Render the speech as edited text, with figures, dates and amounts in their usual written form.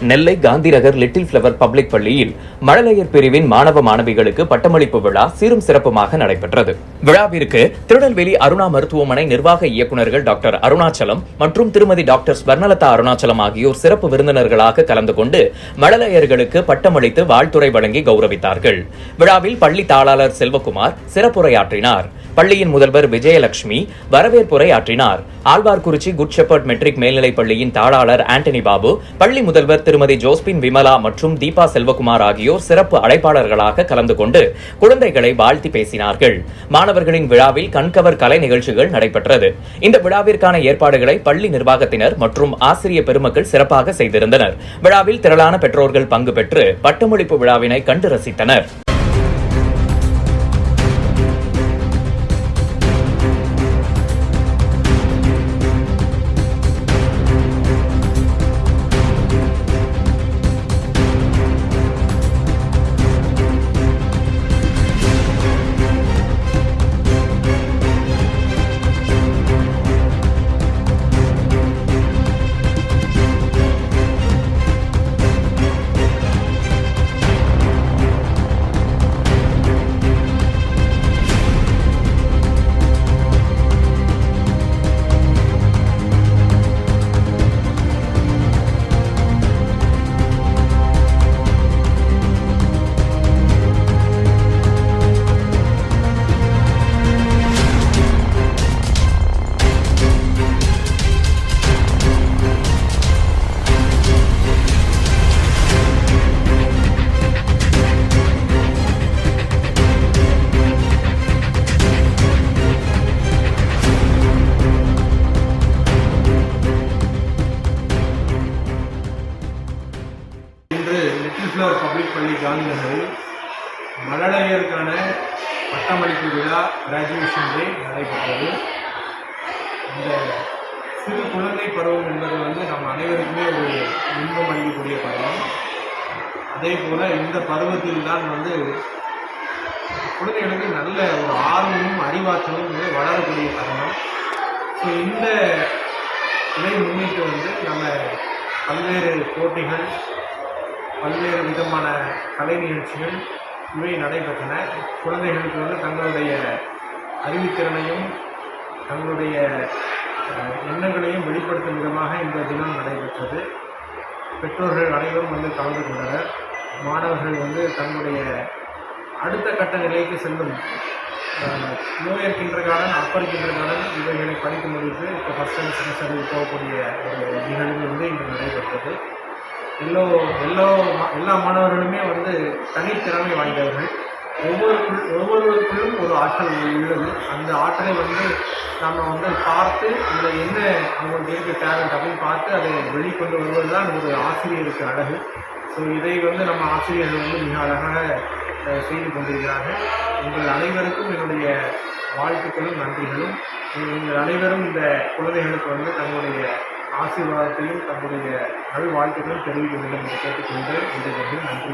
நெல்லை Gandhinagar little flower public பள்ளியில் மழலையர் பிரிவின் மாணவ மாணவிகளுக்கு பட்டமளிப்பு விழா சீரும் சிறப்புமாக நடைபெற்றது. விழாவிற்கு திருநெல்வேலி அருணா மருத்துவமனை நிர்வாக இயக்குநர்கள் டாக்டர் அருணாச்சலம் மற்றும் திருமதி டாக்டர் ஸ்வர்ணலதா அருணாச்சலம் ஆகியோர் சிறப்பு விருந்தினர்களாக கலந்து கொண்டு மழலையர்களுக்கு பட்டமளித்து வாழ்த்துரை வழங்கி கௌரவித்தார்கள். விழாவில் பள்ளி தாளாளர் செல்வகுமார் சிறப்புரையாற்றினார். பள்ளியின் முதல்வர் விஜயலட்சுமி வரவேற்புரை ஆற்றினார். ஆழ்வார்குறிச்சி குட் ஷெப்பர்ட் மெட்ரிக் மேல்நிலைப் பள்ளியின் தாளாளர் ஆண்டனி பாபு, பள்ளி முதல்வர் திருமதி ஜோஸ்பின் விமலா மற்றும் தீபா செல்வகுமார் ஆகியோர் சிறப்பு அழைப்பாளர்களாக கலந்து கொண்டு குழந்தைகளை வாழ்த்தி பேசினார்கள். மாணவர்களின் விழாவில் கண்கவர் கலை நிகழ்ச்சிகள் நடைபெற்றது. இந்த விழாவிற்கான ஏற்பாடுகளை பள்ளி நிர்வாகத்தினர் மற்றும் ஆசிரியர் பெருமக்கள் சிறப்பாக செய்திருந்தனர். விழாவில் திரளான பெற்றோர்கள் பங்கு பெற்று பட்டமளிப்பு விழாவினை கண்டு ரசித்தனர். லிட்டில் ஃப்ளவர் பப்ளிக் பள்ளி காந்திநகரில் மழலையருக்கான பட்டமளிப்பு விழா கிராஜுவேஷன் டே நடைபெற்றது. இந்த சிறு குழந்தை பருவம் என்பது நம்ம அனைவருக்குமே ஒரு இன்பம் அளிக்கக்கூடிய பருவம். அதே போல் இந்த பருவத்தில் தான் குழந்தைகளுக்கு நல்ல ஒரு ஆர்வமும் அறிவாற்றலும் வளரக்கூடிய தருணம். ஸோ இந்த இதை முன்னிட்டு நம்ம பல்வேறு போட்டிகள், பல்வேறு விதமான கலை நிகழ்ச்சிகள் இவை நடைபெற்றன. குழந்தைகளுக்கு தங்களுடைய அறிவுத்திறனையும் தங்களுடைய எண்ணங்களையும் வெளிப்படுத்தும் விதமாக இந்த தினம் நடைபெற்றது. பெற்றோர்கள் அனைவரும் கலந்து கொண்டனர். மாணவர்கள் தங்களுடைய அடுத்த கட்ட நிலைக்கு செல்லும் லோயர் கிண்டர்கார்டன், அப்பர் கிண்டர்கார்டன் இவைகளை படித்து முடித்து இப்போ ஃபஸ்ட் செமஸ்டருக்கு போகக்கூடிய ஒரு நிகழ்வு இன்று நடைபெற்றது. எல்லா மாணவர்களுமே தனித்திறமை வாய்ந்தவர்கள். ஒவ்வொருவருக்குள்ளும் ஒரு ஆற்றல் உள்ளது. அந்த ஆற்றலை நம்ம பார்த்து இதில் என்ன அவங்களுக்கு இருக்க டேலண்ட் அப்படின்னு பார்த்து அதை வெளிக்கொண்டு வருவது தான் ஒரு ஆசிரியருக்கு அழகு. ஸோ இதை நம்ம ஆசிரியர்கள் மிக அழகாக செய்து கொண்டிருக்கிறார்கள். உங்கள் அனைவருக்கும் என்னுடைய வாழ்த்துக்களும் நன்றிகளும். நீங்கள் அனைவரும் இந்த குழந்தைகளுக்கு தங்களுடைய ஆசீர்வாதத்தையும் தங்களுடைய நல்வாழ்த்துக்களையும் தெரிவிக்க வேண்டும் என்று கேட்டுக்கொண்டு இந்த நன்றி.